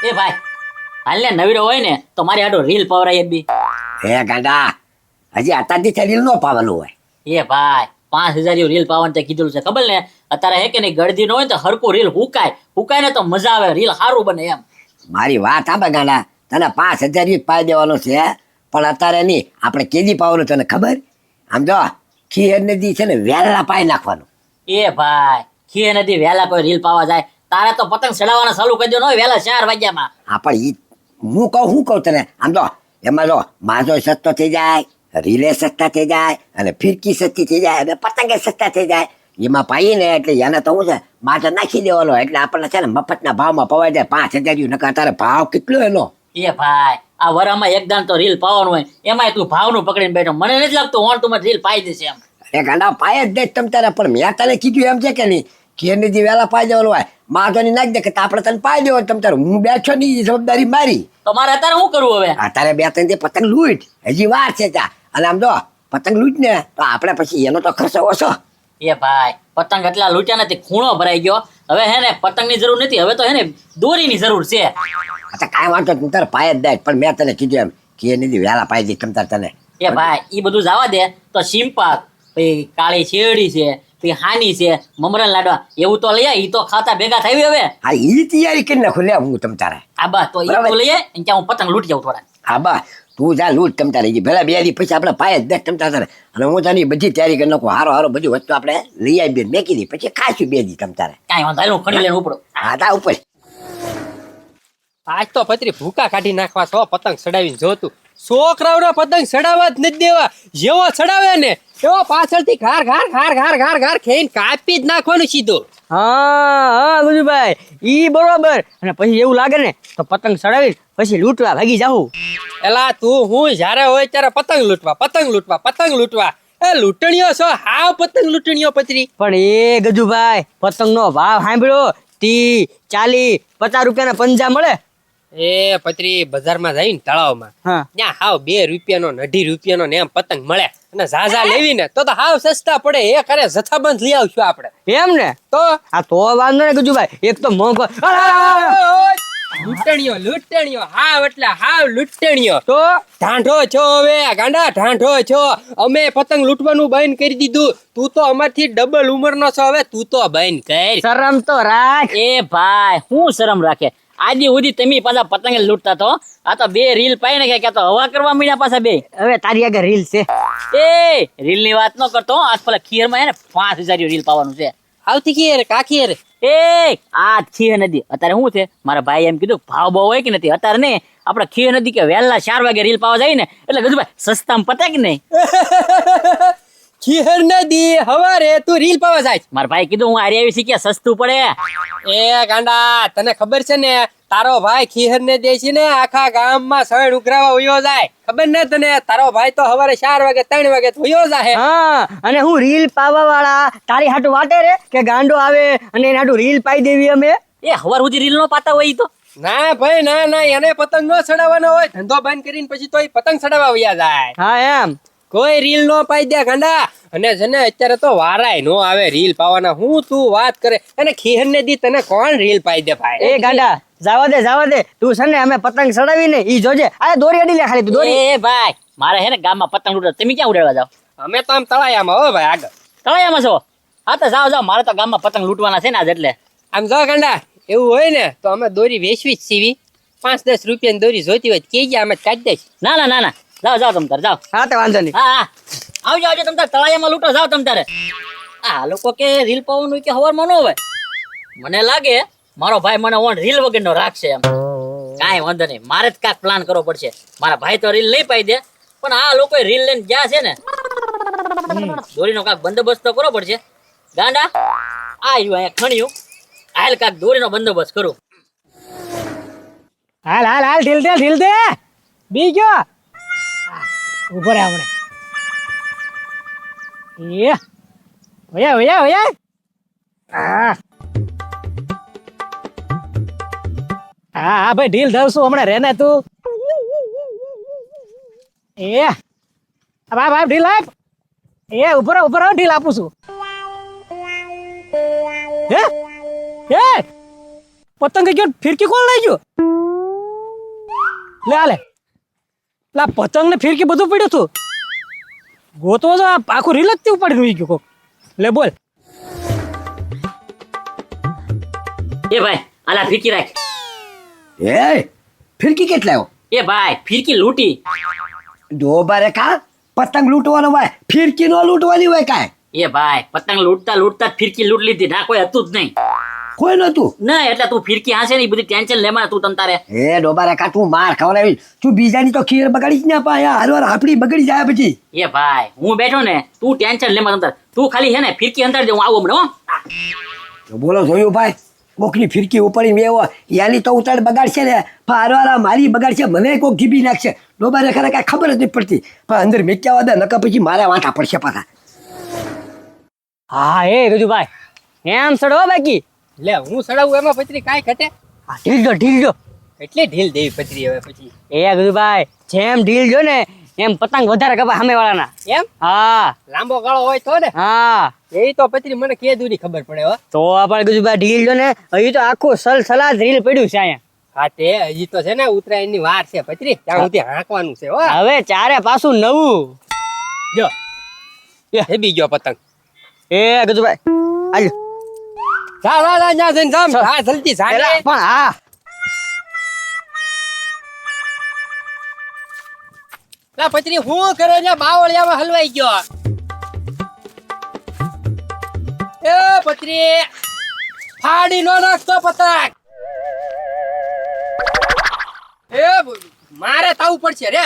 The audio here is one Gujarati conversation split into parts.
એ ભાઈ હાલ ને નવીરો હોય ને તો મારી આડો રીલ પવરાય બી. હે ગાંડા હજી અત્યારથી રીલ નો પાવાનું હોય. એ ભાઈ 5000 રીલ પાવાનું તે કીધું છે ખબર ને. અત્યારે હે કે નહીં ગળદી નો હોય તો હરકું રીલ હુકાય ને તો મજા આવે, રીલ સારું બને એમ. મારી વાત સાંભળ ગાંડા, તને 5000 પાઈ દેવાનો છે પણ અત્યારે નહીં, આપણે કેદી પાવાનું તને ખબર? આમ જો ખીર નદી છે ને વેલા પાઈ નાખવાનું. એ ભાઈ ખીર નદી વહેલા કોઈ રીલ પાવા જાય, તારે તો પતંગ ચડાવવાના ચાલુ કરી દેવાનો હોય વહેલા 4 વાગ્યામાં. હા પણ ઈ હું કહું તને, આમ જો એમાં જો માજો સસ્તો થઈ જાય, રીલે સસ્તા થઈ જાય અને ફિરકી સસ્તી થઈ જાય અને પતંગે સસ્તા થઈ જાય. એમાં પાઈએ ને એટલે એને તો શું છે માજો નાખી દેવાનો, એટલે આપણને છે ને મફતના ભાવમાં પવાઈ જાય 5000. નકર તારે ભાવ કેટલો એનો? એ ભાઈ આ વરામાં એકદમ તો રીલ પાવાનું હોય, એમાંય તું ભાવનું પકડીને બેઠો. મને નથી લાગતું ઓન તું રીલ પાઈ દેશે એમ. અરે ગાંડા પાય જ દે તમ તારે, પણ મેં તને કીધું એમ છે કે નહીં ખીરની વેલા પાઈ દેવાનું હોય, માધોની નાખી દે કે આપણે તને પાઈ દેવો તમ તારે. હું બેઠો નહીં, જવાબદારી મારી. તો મારે અત્યારે શું કરવું હવે? અત્યારે 2-3 દી પતંગ લૂંટ, હજી વાર છે ત્યાં. અને આમ જો પતંગ લૂંટ ને તો આપણે પછી એનો તો ખર્ચો ઓછો. એ ભાઈ પતંગ એટલા લૂંટ્યા નથી, ખૂણો ભરાઈ ગયો. હવે હે ને પતંગની જરૂર નથી, હવે તો હે ને દોરીની જરૂર છે. અચ્છા કાંઈ વાંધો તું તારે પાય જ દે, પણ મેં તને કીધું એમ ખીરની વેલા પાઈ દે તમ તાર તને. એ ભાઈ ઈ બધું જવા દે. તો સિંપાક પછી કાળી શેરડી છે, પછી હાની છે, મમરા લાડવા એવું તો લઈ આય. ઈ તો ખાતા ભેગા થઈ હવે. હા ઈ તૈયારી કરી નાખું લે હું તમ તારે. આ બા તો ઈ તો લઈ આય અને ત્યાં હું પતંગ લૂંટી જાઉં થોડા. હા બા તું જા લૂંટ તમ તારે, ભલે 2 દી પછી આપણે પાય જ દે તમ તારે. અને હું તને બધી તૈયારી કરી નાખું, હારો બધું વસ્તુ આપણે લઈ આવી મેકી દી, પછી ખાશું 2 દી તમ તારે. કાંઈ વાંધો નહીં, ખડી લઈને ઉપડો. હા તા ઉપર. આજ તો પત્રી ભૂકા કાઢી નાખવા છો પતંગ ચડાવીને જોતું. છોકરાઓને પતંગ ચડાવવા જ નથી દેવા. જેવો ચડાવે ને એવો પાછળથી ઘાર ખાઈને કાપી જ નાખવાનું સીધો. હા ગુજુભાઈ ઈ બરોબર. અને પછી એવું લાગે ને તો પતંગ ચડાવી પછી લૂંટવા ભાગી જાવું. એલા તું હું જ્યારે હોય ત્યારે પતંગ લૂંટવા. એ લૂંટણીઓ છો, હાવ પતંગ લૂંટણીઓ પત્રી. પણ એ ગજુભાઈ પતંગ નો ભાવ સાંભળ્યો? 30, 40, 50 રૂપિયાના પંજા મળે. એ પત્રી બજારમાં જઈને તળાવમાં ત્યાં હાવ 2 રૂપિયાનો 2.5 રૂપિયાનો ને એમ પતંગ મળે. અને ઝાઝા લેવી ને તો હાવ સસ્તા પડે. એ કરે જથ્થાબંધ લઈ આવશું આપણે. એમ ને તો આ તો વાંધો ને ગજુભાઈ, એક તો મોંઘો. લૂંટણીઓ હાવ એટલે હાવ લૂંટણીઓ. તો ઢાંઢો છો હવે ગાંડા, ઢાંઢો છો. અમે પતંગ લૂંટવાનું બંધ કરી દીધું. તું તો અમારથી ડબલ ઉંમરનો છો, હવે તું તો બંધ કર. શરમ તો રાખ. એ ભાઈ હું શરમ રાખે? આજે સુધી તમે પાછા પતંગ લૂંટતા તો આ તો 2 રીલ પાઈ નાખ્યા, ક્યાં તો હવા કરવા મીડ્યા પાછા 2. હવે તારી આગળ રીલ છે. એ રીલ ની વાત ન કરતો. આજ પેલા ખીર માં હે ને 5000 રીલ પાવાનું છે. આવતી ખીર કાખીર. એ આ ખીર નદી અત્યારે શું છે, મારા ભાઈ એમ કીધું ભાવ બહુ હોય કે નથી. અત્યારે ને આપડે ખીર નદી કે વહેલા 4 વાગે રીલ પાવા જાય ને એટલે ગજુભાઈ સસ્તામાં પતે કે નહીં. ખીર નદી હવારે તું રીલ પાવા જાય. મારા ભાઈ કીધું હું આરી આવી શીખ્યા સસ્તું પડે. એ ગાંડા તને ખબર છે ને તારો ભાઈ ખીર ને દે છે ને આખા ગામમાં સણ ઉઘરાવા વયો જાય. ખબર ને તને? તારો ભાઈ તો હવારે 4 વાગે 3 વાગે વયો જાય. હા અને હું રીલ પાવા વાળા તારી હાટુ વાટે રે કે ગાંડો આવે અને એના હાટુ રીલ પાઈ દેવી અમે? એ હવાર સુધી રીલ નો પાતા હોય ઈ તો. ના ભાઈ ના એને પતંગ નો ચડાવવાનો હોય. ધંધો બંધ કરીને પછી તો પતંગ ચડાવવા વયા જાય. હા એમ કોઈ રીલ નો પાઈ દે ગાંડા. અને જેને અત્યારે તો વારાય નો આવે રીલ પાવાના. હું તું વાત કરે અને ખીર ને દી તને કોણ રીલ પાઈ દે ભાઈ? એ ગાંડા જાવા દે તું છે ને અમે પતંગ ચડાવી ને ઈ જોજે. આ દોરી અડી લે ખાલી તું દોરી. એ ભાઈ મારે હે ને ગામમાં પતંગ લૂંટવા, તમે ક્યાં ઉડાડવા જાવ? અમે તો આમ તળાયામાં હો ભાઈ આગળ. તળાયામાં છો? હા તો જાઓ મારે તો ગામમાં પતંગ લૂંટવાના છે ને આજ. એટલે આમ જો ગાંડા એવું હોય ને તો અમે દોરી વેચવી જ સીવી. 5-10 રૂપિયાની દોરી જોતી હોય કે ગયા અમે કાઢી દઈશ. ના જાઓ તમ તારે જાઓ. હા તો વાંધો નહીં. હા આવજો તમ તારે તળાયામાં લૂંટો જાઓ તમ તારે. આ લોકો કે રીલ પાવાનું કે હવારમાં ન હોય. મને લાગે મારો ભાઈ મને ઓન રીલ વગરનો રાખશે એમ. કાંઈ વાંધો નહીં, મારે જ કાંઈક પ્લાન કરવો પડશે. મારા ભાઈ તો રીલ નહીં પાઈ દે, પણ આ લોકો રીલ લઈને ગયા છે ને દોરીનો કાંઈક બંદોબસ્ત તો કરવો પડશે. ગાંડા આવ્યું અહીંયા ખણ્યું, હાલ કાંઈક દોરીનો બંદોબસ્ત કરું. હાલ ઢીલ દે બીજો ઉભો રે હમણે. એ ઓયા હા ભાઈ ઢીલ ધરશું હમણાં રે ને તું. એ ભાઈ ઢીલ આપ. એ ઉપર ઢીલ આપું છું. પતંગ ગયો ફિરકી કોણ લઈ ગયો? લે આલે લા પતંગ ને ફિરકી બધું પડ્યું તું ગોતો તો આખું રીલ જ ઉપાડી રહી ગયું કોક લે બોલ એ ભાઈ આલા ફિરકી રાખ. એ ફિરકી કેટલા આવ્યો એ ભાઈ ફિરકી લૂંટી. ડોબારે કા પતંગ લૂંટવાનો હોય ફિરકી નો લૂંટવાની હોય કાંઈ એ ભાઈ પતંગ લૂંટતા લૂંટતા જ ફિરકી લૂંટ લીધી. ના કોઈ હતું જ નહીં. કોઈ નતું ના એટલે તું ફિરકી હાસે નહીં બધી ટેન્શન લેમાં તું તમ તારે. એ ડોબારે કા તું માર ખવડાવી તું બીજાની તો ખીર બગાડી જ ના પાયા હારવાર આપણી બગડી જાય પછી એ ભાઈ હું બેઠો ને તું ટેન્શન લેમાં તમ તારે. તું ખાલી હે ને ફિરકી અંતર દે હું આવું હમણાં હો. તો બોલો જોયું ભાઈ કોકની ફિરકી ઉપાડી મેવો યાની તો ઉતાર બગાડશે ને પણ હારવાર મારી બગાડશે મને કોક ઘીબી નાખશે ડોબારે ખરે કાંઈ ખબર જ નહીં પડતી પણ અંદર મેક્યા વાદા નકા પછી મારે વાંટા પડશે પાછા હા એ ગજુભાઈ એમ સડો બાકી લે હું સડાવું એમાં પતરી કાંઈ ઘટે હા ઢીલ જો એટલે ઢીલ દેવી પતરી હવે પછી એ ગજુભાઈ જેમ ઢીલ જો ને એમ પતંગ વધારે કપા સામે વાળાના એમ હા લાંબો ગાળો હોય તો ને હા એ તો પતરી મને કે દૂરી ખબર પડે હો તો આપણે ગજુભાઈ ઢીલ જો ને હજી તો આખું સલસલાત રીલ પડ્યું છે અહીંયા હા તે હજી તો છે ને ઉત્તરાયણની વાર છે પતરી ત્યાં સુધી હાંકવાનું છે હો હવે ચારે પાછું નવું જો એ બી ગયો પતંગ એ ગજુભાઈ આજો જા જા જા જા જઈને જામ હા જલ્દી જા એલા, પણ હા લા પતરી હું કરે છે બાવળિયામાં હલવાઈ ગયો એ પતરી ફાડી નો નાખતો પતંગ એ મારે તાવું પડશે રે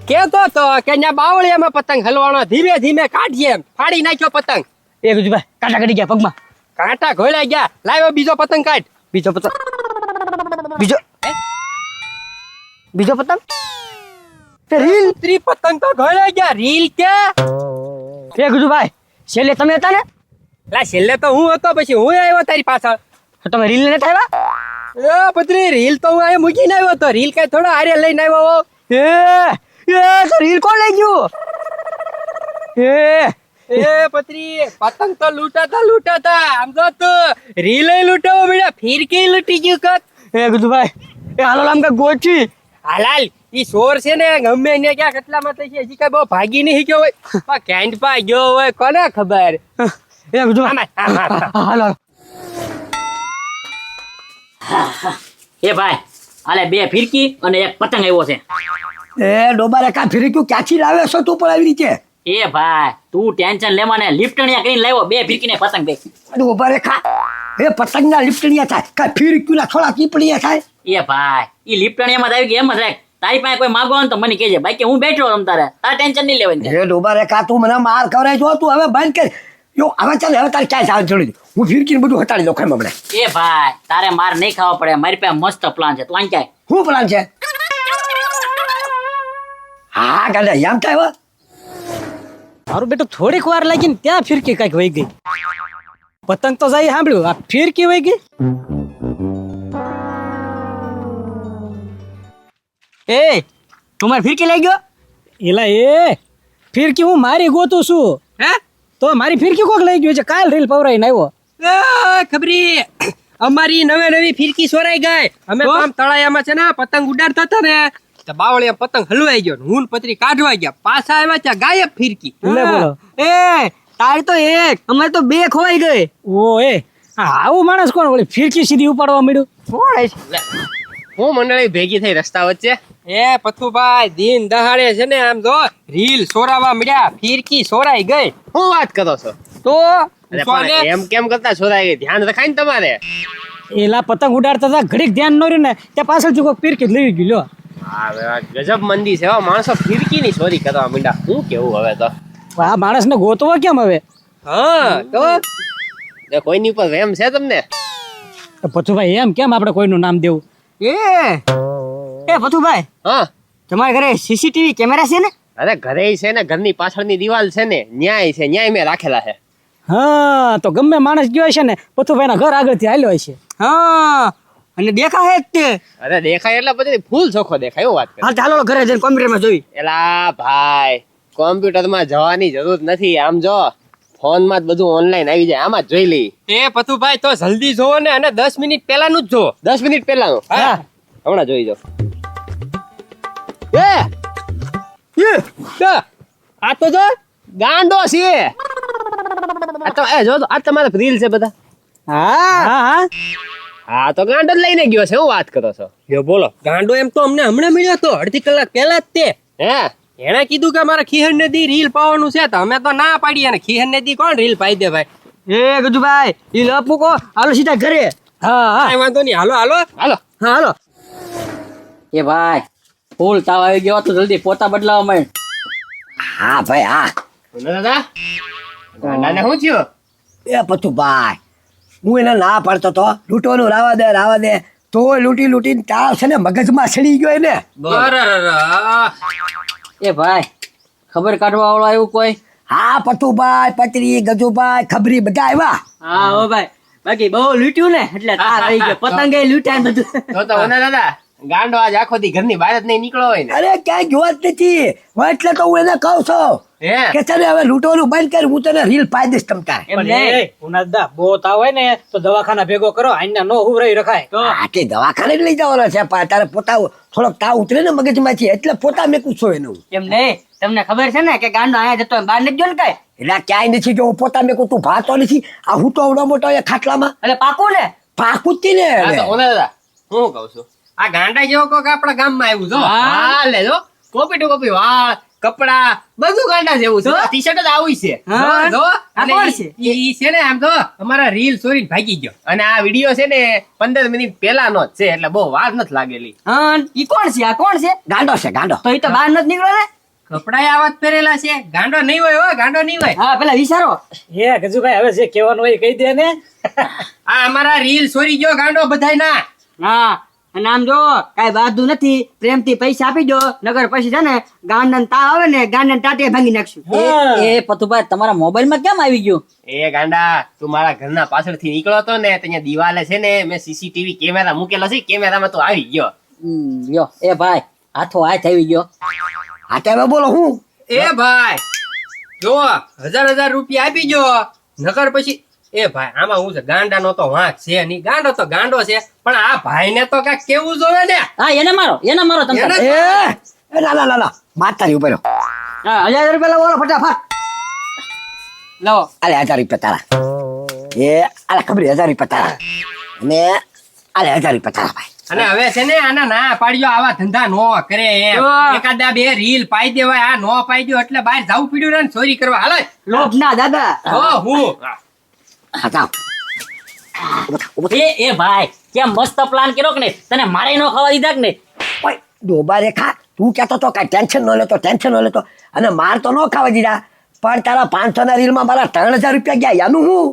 કેતો તો કે ન્યા બાવળિયામાં પતંગ હલવાનો ધીમે ધીમે કાઢીએ એમ. ફાડી નાખ્યો પતંગ એ ગજુભાઈ કાંટા કાઢી ગયા પગમાં કાંટા ઘોળાઈ ગયા લાવ્યો બીજો પતંગ કાઢ બીજો પતંગ બીજો પતંગ તે રીલ ત્રી પતંગ તો ઘોળાઈ ગયા રીલ કે એ ગજુભાઈ છેલ્લે તમે હતા ને લા છેલ્લે તો હું હતો પછી હું આવ્યો તારી પાછળ તો તમે રીલ ને આવ્યા એ પતરી રીલ તો હું અહીંયા મૂકીને આવ્યો હતો રીલ કઈ થોડો હારે લઈને આવ્યો હો એ તો રીલ કોણ લઈ ગયું એ પતરી પતંગ તો લૂંટાતા આમ તો તું રીલ લૂંટાવો બેટા ફિરકી લૂંટી ગયું કત એ ગજુભાઈ એ હાલો આમ કે ગોચી હાલાલ ઈ ચોર છે ને ગમે ને ક્યાં કેટલામાં તો છે હજી કઈ બહુ ભાગી નહીં ગયો હોય પણ કેન્ટ પા ગયો હોય કોને ખબર એ ગજુભાઈ હાલો એ ભાઈ આલે બે ફિરકી અને એક પતંગ આવ્યો છે. એ ડોબારે કા ફિરકી ક્યાંથી લાવે છો તું પણ આવી રીતે એ ભાઈ તું ટેન્શન લેમાં ને લિફ્ટણિયા કરીને લાવ્યો બે ફિરકી ને પતંગ બે. ડોબારે ખા એ પતંગના લિફ્ટણિયા થાય કાંઈ ફિરકીના થોડા ચીપડીયા થાય એ ભાઈ ઈ લિફ્ટણિયામાં જ આવી ગઈ એમ જ રાખ. તારી પાસે કોઈ માંગો ને તો મને કહેજે બાકી હું બેઠો તમ તારે તારે ટેન્શન નહીં લેવાની. એ ડોબારે કા તું મને માર કરાય જો તું હવે બંધ કર યો હવે ચાલ હવે તારે ક્યાંય સાવ છોડી દે હું ફિરકીને બધું હટાડી દઉં ખાઈ હમણાં એ ભાઈ તારે માર નહીં ખાવા પડે મારી પાસે મસ્ત પ્લાન છે તું અહીં ક્યાંય. શું પ્લાન છે હા ગાડા એમ થાય હવે મારું બેટું થોડીક વાર લાગી ને ત્યાં ફિરકી કઈક વહી ગઈ પતંગ તો જાય સાંભળ્યું આ ફિરકી વહી ગઈ એ તમારે ફિરકી લઈ ગયો એલા એ ફિરકી હું મારી ગોતું છું હે તો મારી ફિરકી કોક લઈ ગયું છે કાલ રીલ પવરાઈને આવ્યો ખબરી અમારી નવી ફિરકી સોરાઈ ગઈ અમે તો આમ તળાયામાં છે ને પતંગ ઉડાડતા હતા ને તો બાવળિયા પતંગ હલવાઈ ગયો હું ને પતરી કાઢવા ગયા પાછા આવ્યા ત્યાં ગાયબ ફિરકી લે બોલો એ તારી તો એક અમારે તો બે ખોવાઈ ગઈ ઓ એ આવું માણસ કોણ વળી ફિરકી સીધી ઉપાડવા મળ્યું કોણ હું મંડળી ભેગી થઈ રસ્તા વચ્ચે એ પથુભાઈ દિન દહાડે છે ને આમ જો રીલ સોરાવા મળ્યા ફિરકી સોરાઈ ગઈ શું વાત કરો છો તો અરે પણ એમ કેમ કરતા છોરાઈ ગઈ ધ્યાન રખાય ને તમારે એલા પતંગ ઉડાડતા હતા ઘડીક ધ્યાન ન રહ્યું ને ત્યાં પાછળથી કોઈ ફિરકી લઈ ગયું લ્યો હા ગજબ મંદી છે હો માણસો ફિરકી ની ચોરી કરવા માંડ્યા શું કેવું હવે તો આ માણસને ગોતવો કેમ હવે હા તો કોઈની ઉપર વેમ છે તમને પથુભાઈ એમ કેમ આપણે કોઈનું નામ દેવું એ પથુભાઈ હા તમારા ઘરે સીસીટીવી કેમેરા છે ને અરે ઘરે છે ને ઘરની પાછળની દિવાલ છે ને ન્યાય છે ન્યાય મેં રાખેલા છે હા તો ગમે માણસ ગયો છે ને પથુભાઈ ના ઘર આગળથી હાલ્યો છે હા અને દેખાય જ તે. અરે દેખાય એટલે પછી ફૂલ ચોખ્ખો દેખાય એવું વાત કરે. હાલ ચાલો ઘરે જઈને કોમ્પ્યુટરમાં જોઈ. એલા ભાઈ કોમ્પ્યુટરમાં જવાની જરૂર નથી. આમ જો ફોનમાં જ બધું ઓનલાઈન આવી જાય, આમાં જ જોઈ લઈ. એ પથુભાઈ તો જલ્દી જોવો ને, અને 10 મિનિટ પહેલાનું જ જોવો. 10 મિનિટ પહેલાનું હા હમણાં જોઈ જાઓ. તો આ તો જો ગાંડો છે. આ તો એ જો તો આ તમારા રીલ છે બધા. હા હા હા તો ગાંડો જ લઈને ગયો છે. હું વાત કરો છો? યો બોલો, ગાંડો એમ તો અમને હમણાં મળ્યો તો અડધી કલાક પહેલા જ તે. હે એણે કીધું કે મારે ખીહર નદી રીલ પાવાનું છે, તો અમે તો ના પાડીએ ને. ખીહર નદી કોણ રીલ પાઈ દે ભાઈ? એ ગજુભાઈ ઈ લપુ કો હાલો સીધા ઘરે. હા કાંઈ વાંધો નહીં, હાલો હાલો હાલો. હા હાલો. એ ભાઈ ફૂલ તાવ આવી ગયો તો જલ્દી પોતા બદલાવા માંડ. હા ભાઈ હા. દાદા ગાંડાને શું થયું? એ પથુભાઈ હું એને ના પાડતો તો લૂંટવાનું રાવા દે તોય લૂંટીને તાવ છે ને મગજમાં સડી ગયો એને. એ ભાઈ ખબર કાઢવા વાળો આવ્યું કોઈ? હા પથુભાઈ, પતરી, ગજુભાઈ, ખબરી બધા આવ્યા. હા હો ભાઈ, બાકી બહુ લૂંટ્યું ને એટલે તાર આવી ગયો. પતંગે લૂંટ્યા ને બધું. તો ઓના દાદા ગાંડો આજ આખો દી ઘરની બહાર જ નહીં નીકળો હોય ને. અરે ક્યાંય જોવા જ નથી. હું એટલે તો હું એને કહું છું હે કે તને હવે લૂંટવાનું બંધ કર, હું તને રીલ પાઈ દઈશ તમ તારે. એમ પણ નહીં. એ ઉનાદા બહુ તાવ હોય ને તો દવાખાના ભેગો કરો, આઈના નો ઉભરાઈ રખાય. તો આટલી દવાખાને જ લઈ જવાનો છે પણ તારે પોતા થોડોક તાવ ઉતરે ને મગજમાંથી એટલે પોતા મેં પૂછો એનું. એમ નહીં. તમને ખબર છે ને કે ગાંડો અહીંયા જતો બહાર નથી ગયો ને કઈ. એટલે ક્યાંય નથી જો હું પોતા મેં તું ભાતો નથી. આ હું તો આવડો મોટો એ ખાટલામાં એટલે પાકું ને. પાકું જ ને. હા તો ઓના દાદા હું કહું છું, આ ગાંડા જેવો કોક આપણા ગામમાં આવ્યું જો. હા લે જો કોપી ટુ કોપી વાળ કપડા બધું ગાંડા જેવું છે. ટી શર્ટ જ આવી છે. હા. જો આ અને કોણ છે? ઈ છે ને આમ તો અમારા રીલ ચોરીને ભાગી ગયો. અને આ વિડીયો છે ને 15 મિનિટ પહેલાનો જ છે, એટલે બહુ વાર નથી લાગેલી. હા ઈ કોણ છે? આ કોણ છે? ગાંડો છે ગાંડો. તો ઈ તો બહાર નથી નીકળ્યો ને. કપડાય આવા જ પહેરેલા છે. ગાંડો નહીં હોય હો, ગાંડો નહીં હોય. હા પેલા વિચારો. હે ગજુભાઈ હવે જે કહેવાનું હોય એ કહી દે ને. આ અમારા રીલ ચોરી ગયો ગાંડો બધાય ના. હા અને આમ જો કાઈ બાધું નથી, પ્રેમથી પૈસા આપી દો, નગર પછી છે ને ગાંડાને તાવ આવે ને ગાંડાને ટાટિયા ભાંગી નાખશું. એ પતુભાઈ તમારા મોબાઈલમાં કેમ આવી ગયું? એ ગાંડા તું મારા ઘરના પાછળથી નીકળો તો ને ત્યાં દિવાલે છે ને મેં સીસીટીવી કેમેરા મૂકેલો છે, કેમેરામાં તું આવી ગયો. લ્યો એ ભાઈ હાથો હાથ આવી ગયો. હા તો હવે બોલો હું. એ ભાઈ જો 1000 રૂપિયા આપી જો, નકર પછી એ ભાઈ આમાં હું છે, ગાંડાનો તો વાંક છે નહીં. ગાંડો તો ગાંડો છે, પણ આ ભાઈને તો કાંઈક કેવું જોવે ને. હા એને મારો તમે તારે. એ ના ના માતારી ઉપર હા 1000 રૂપિયા લાવો ફટાફટ. લાવો. આલે 1000 રૂપિયા તારા. એ આલે ખબરી 1000 રૂપિયા તારા. અને આલે 1000 રૂપિયા તારા ભાઈ. અને હવે છે ને આના ના પાડ્યો, આવા ધંધા નો કરે એમ. હા. એકાદા બે રીલ પાઈ દેવાય, આ નો પાઈ દો એટલે બહાર જવું પડ્યું ને ચોરી કરવા. હાલ લોભ ના દાદા. હું હા જાઓ. એ ભાઈ કેમ મસ્ત પ્લાન કર્યો કે નહીં? તને મારે નો ખાવા દીધા કે નહીં? ઓય ડોબા રેખા તું કહેતો તો કાંઈ ટેન્શન ન લેતો અને માર તો ન ખાવા દીધા, પણ તારા 500 ના રીલમાં મારા 3000 રૂપિયા ગયા. યાનું હું